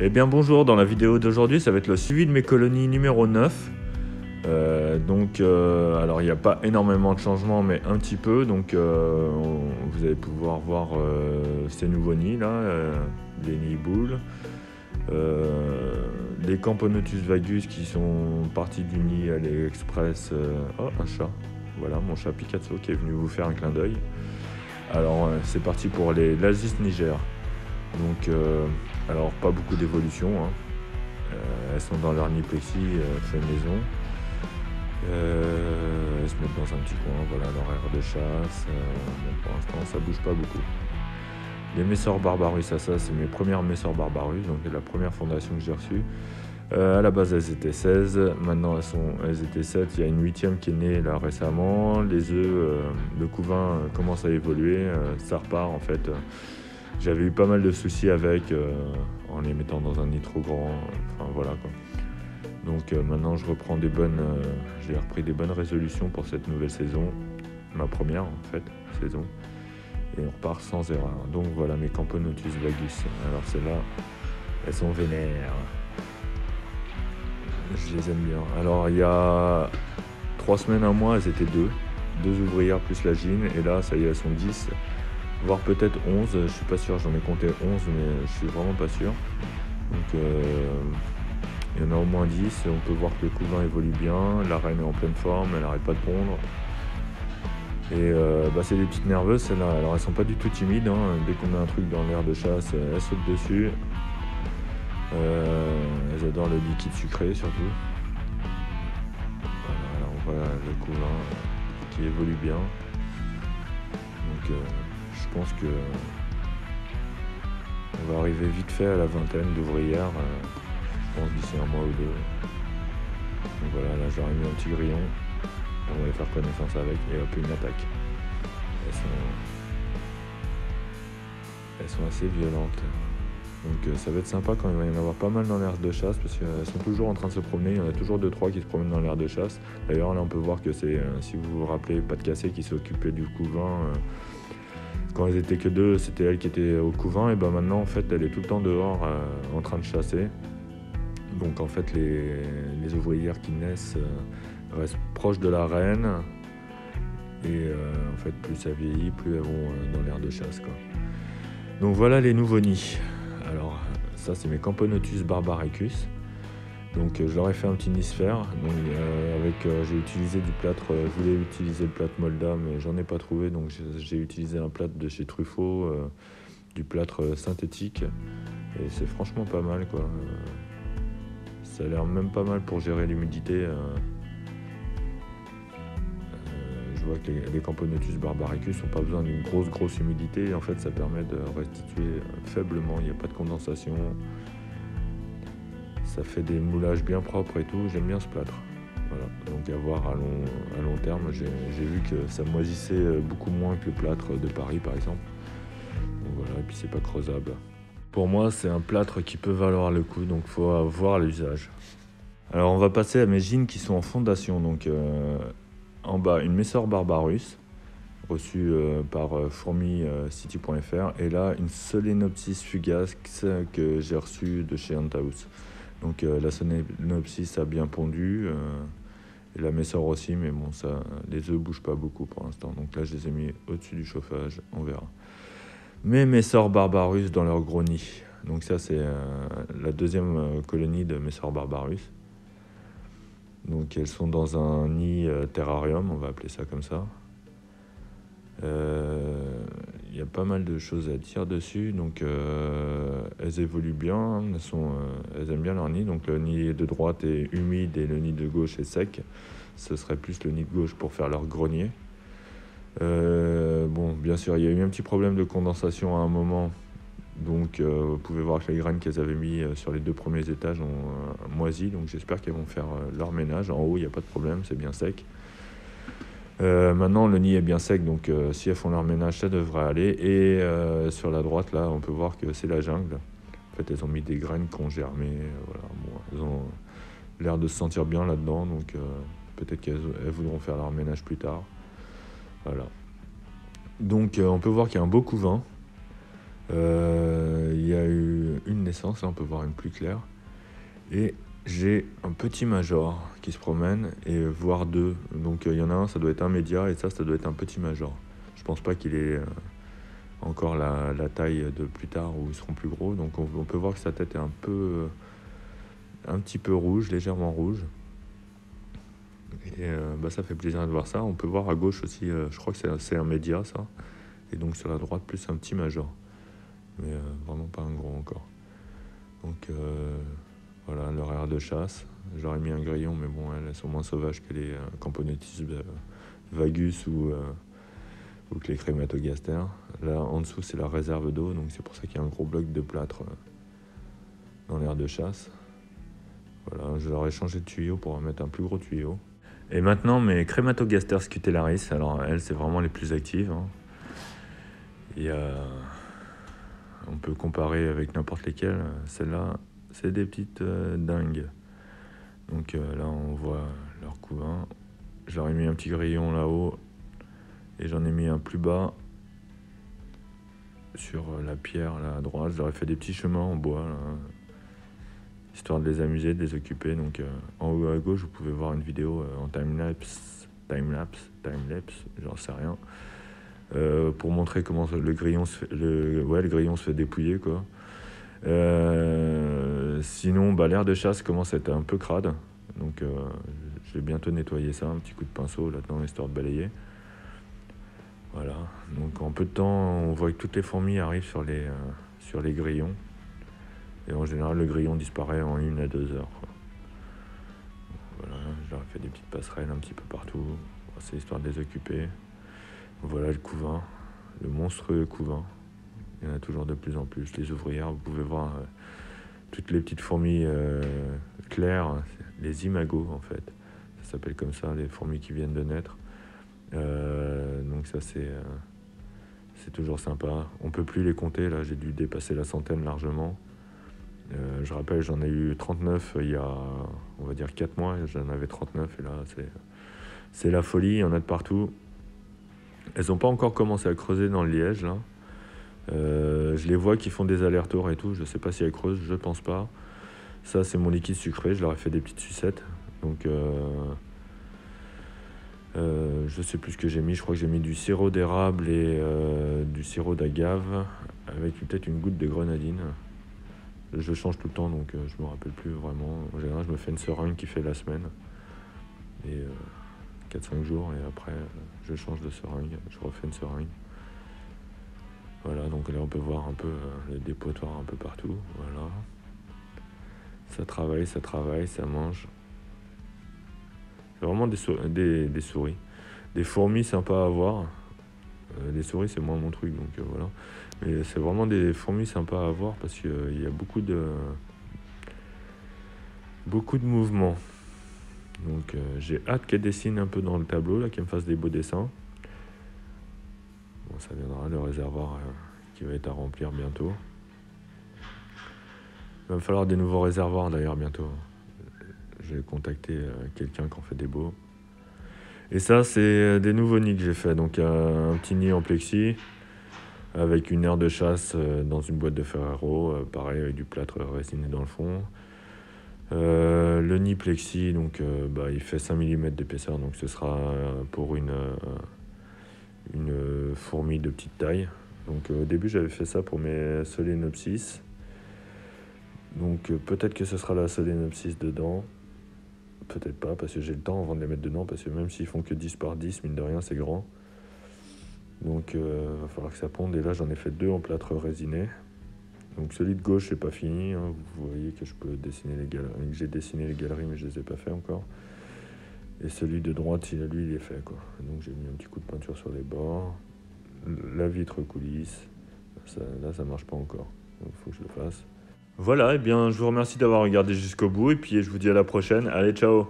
Eh bien bonjour, dans la vidéo d'aujourd'hui ça va être le suivi de mes colonies numéro 9. Alors il n'y a pas énormément de changements mais un petit peu, vous allez pouvoir voir ces nouveaux nids là, les nids boules. Les Camponotus vagus qui sont partis du nid AliExpress. Oh, un chat, voilà mon chat Picasso qui est venu vous faire un clin d'œil. Alors c'est parti pour les Lasis Niger. Alors pas beaucoup d'évolution, hein. Elles sont dans leur nid plexi fait maison. Elles se mettent dans un petit coin, voilà leur aire de chasse. Pour l'instant ça bouge pas beaucoup. Les Messor Barbarus, ça c'est mes premières Messor Barbarus, donc la première fondation que j'ai reçue. À la base elles étaient 16, maintenant elles étaient 7, il y a une 8e qui est née là récemment. Les œufs, le couvain commence à évoluer, ça repart en fait. J'avais eu pas mal de soucis avec en les mettant dans un nid trop grand, enfin voilà quoi. Donc maintenant j'ai repris des bonnes résolutions pour cette nouvelle saison, ma première en fait saison, et on repart sans erreur. Donc voilà mes Camponotus vagus. Alors celles-là, elles sont vénères, je les aime bien. Alors il y a 3 semaines, un mois, elles étaient deux ouvrières plus la gine, et là ça y est elles sont 10. Voire peut-être 11, je suis pas sûr, j'en ai compté 11 mais je suis vraiment pas sûr. Donc il y en a au moins 10, on peut voir que le couvain évolue bien, la reine est en pleine forme, elle n'arrête pas de pondre. Et c'est des petites nerveuses celles-là, alors elles sont pas du tout timides, hein. Dès qu'on met un truc dans l'air de chasse, elles sautent dessus. Elles adorent le liquide sucré surtout. Voilà, alors on voit le couvain qui évolue bien. Donc je pense que on va arriver vite fait à la vingtaine d'ouvrières, je pense d'ici un mois ou deux. Donc voilà, là j'aurais mis un petit grillon, on va les faire connaissance avec et hop, une attaque. Elles sont assez violentes. Donc ça va être sympa quand il va y en avoir pas mal dans l'aire de chasse, parce qu'elles sont toujours en train de se promener, il y en a toujours 2-3 qui se promènent dans l'aire de chasse. D'ailleurs là on peut voir que c'est, si vous vous rappelez, Pas de Cassé qui s'occupait du couvain. Quand elles étaient que 2, c'était elle qui était au couvain, et maintenant en fait elle est tout le temps dehors en train de chasser. Donc en fait les ouvrières qui naissent restent proches de la reine, et en fait plus ça vieillit, plus elles vont dans l'aire de chasse quoi. Donc voilà les nouveaux nids. Alors ça c'est mes Camponotus barbaricus. Donc je leur ai fait un petit nid sphère. Donc j'ai utilisé du plâtre, je voulais utiliser le plâtre Molda mais j'en ai pas trouvé, donc j'ai utilisé un plâtre de chez Truffaut, du plâtre synthétique, et c'est franchement pas mal quoi. Ça a l'air même pas mal pour gérer l'humidité. Je vois que les Camponotus barbaricus n'ont pas besoin d'une grosse humidité, en fait ça permet de restituer faiblement, il n'y a pas de condensation. Ça fait des moulages bien propres et tout, j'aime bien ce plâtre. Voilà. Donc à voir à long terme, j'ai vu que ça moisissait beaucoup moins que le plâtre de Paris par exemple. Donc voilà, et puis c'est pas creusable. Pour moi c'est un plâtre qui peut valoir le coup, donc il faut voir l'usage. Alors on va passer à mes gines qui sont en fondation. Donc en bas une Messor Barbarus, reçue par fourmicity.fr, et là une Solenopsis fugax que j'ai reçue de chez Huntahouse. Donc la Solenopsis a bien pondu, et la Messor aussi, mais bon, les œufs bougent pas beaucoup pour l'instant. Donc là, je les ai mis au-dessus du chauffage, on verra. Mes Messor Barbarus dans leur gros nid. Donc ça, c'est la deuxième colonie de Messor Barbarus. Donc elles sont dans un nid terrarium, on va appeler ça comme ça. Il y a pas mal de choses à dire dessus, donc elles évoluent bien, elles aiment bien leur nid. Donc le nid de droite est humide et le nid de gauche est sec. Ce serait plus le nid de gauche pour faire leur grenier. Bon, bien sûr, il y a eu un petit problème de condensation à un moment. Donc vous pouvez voir que les graines qu'elles avaient mis sur les 2 premiers étages ont moisi. Donc j'espère qu'elles vont faire leur ménage. En haut, il n'y a pas de problème, c'est bien sec. Maintenant le nid est bien sec, donc si elles font leur ménage ça devrait aller. Et sur la droite là on peut voir que c'est la jungle. En fait elles ont mis des graines qui ont germé, voilà. Bon, elles ont l'air de se sentir bien là-dedans, donc peut-être qu'elles voudront faire leur ménage plus tard. Voilà. Donc on peut voir qu'il y a un beau couvain. Il y a eu une naissance, là on peut voir une plus claire. Et j'ai un petit major qui se promène, et voire deux. Donc il y en a un, ça doit être un média, et ça doit être un petit major. Je pense pas qu'il ait encore la taille de plus tard où ils seront plus gros. Donc on peut voir que sa tête est un petit peu rouge, légèrement rouge. Et ça fait plaisir de voir ça. On peut voir à gauche aussi, je crois que c'est un média ça. Et donc sur la droite, plus un petit major. Mais vraiment pas un gros encore. Donc voilà, leur aire de chasse. J'aurais mis un grillon, mais bon, elles sont moins sauvages que les Camponotus vagus ou que les Crématogastères. Là, en dessous, c'est la réserve d'eau, donc c'est pour ça qu'il y a un gros bloc de plâtre dans l'aire de chasse. Voilà, je leur ai changé de tuyau pour mettre un plus gros tuyau. Et maintenant, mes Crématogastères scutellaris, alors elles, c'est vraiment les plus actives. Hein. On peut comparer avec n'importe lesquelles. Celles-là, c'est des petites dingues. Donc là, on voit leur couvain. J'aurais mis un petit grillon là-haut et j'en ai mis un plus bas sur la pierre là à droite. J'aurais fait des petits chemins en bois là, histoire de les amuser, de les occuper. Donc en haut à gauche, vous pouvez voir une vidéo en time-lapse, j'en sais rien. Pour montrer comment le grillon se fait, le grillon se fait dépouiller quoi. Sinon, l'aire de chasse commence à être un peu crade, donc je vais bientôt nettoyer ça, un petit coup de pinceau là-dedans histoire de balayer. Voilà, donc en peu de temps, on voit que toutes les fourmis arrivent sur les grillons, et en général, le grillon disparaît en 1 à 2 heures. Quoi. Voilà, je leur ai fait des petites passerelles un petit peu partout, c'est histoire de les occuper. Voilà le couvain, le monstrueux couvain. Il y en a toujours de plus en plus. Les ouvrières, vous pouvez voir toutes les petites fourmis claires, les imagos en fait. Ça s'appelle comme ça, les fourmis qui viennent de naître. Donc ça c'est toujours sympa. On peut plus les compter, là j'ai dû dépasser la centaine largement. Je rappelle, j'en ai eu 39 il y a, on va dire 4 mois, j'en avais 39 et là c'est la folie, il y en a de partout. Elles n'ont pas encore commencé à creuser dans le liège là. Je les vois qui font des allers-retours et tout, je sais pas si elles creusent, je pense pas. Ça c'est mon liquide sucré, je leur ai fait des petites sucettes. Donc je sais plus ce que j'ai mis, je crois que j'ai mis du sirop d'érable et du sirop d'agave avec peut-être une goutte de grenadine. Je change tout le temps donc je me rappelle plus vraiment. En général je me fais une seringue qui fait la semaine. Et 4-5 jours et après je change de seringue, je refais une seringue. Voilà, donc là on peut voir un peu le dépotoir un peu partout, voilà. Ça travaille, ça mange. C'est vraiment des souris. Des fourmis sympas à voir. Les souris c'est moins mon truc, donc voilà. Mais c'est vraiment des fourmis sympas à voir parce qu'il y a beaucoup de mouvements. Donc j'ai hâte qu'elle dessine un peu dans le tableau, là, qu'elle me fasse des beaux dessins. Bon, ça viendra, le réservoir qui va être à remplir bientôt. Il va me falloir des nouveaux réservoirs d'ailleurs bientôt. Je vais contacter quelqu'un qui en fait des beaux. Et ça, c'est des nouveaux nids que j'ai fait. Donc un petit nid en plexi avec une aire de chasse dans une boîte de Ferrero, pareil avec du plâtre résiné dans le fond. Le nid plexi, donc il fait 5 mm d'épaisseur, donc ce sera pour une fourmi de petite taille. Donc au début j'avais fait ça pour mes Solenopsis. Donc peut-être que ce sera la Solenopsis dedans. Peut-être pas, parce que j'ai le temps avant de les mettre dedans, parce que même s'ils font que 10 par 10, mine de rien, c'est grand. Donc va falloir que ça ponde. Et là j'en ai fait 2 en plâtre résiné. Donc celui de gauche c'est pas fini, hein. Vous voyez que je peux dessiner les galeries, que j'ai dessiné les galeries mais je les ai pas fait encore. Et celui de droite, lui il est fait quoi. Donc j'ai mis un petit coup de peinture sur les bords. La vitre coulisse. Là ça marche pas encore, donc faut que je le fasse. Voilà, et bien je vous remercie d'avoir regardé jusqu'au bout et puis je vous dis à la prochaine. Allez, ciao!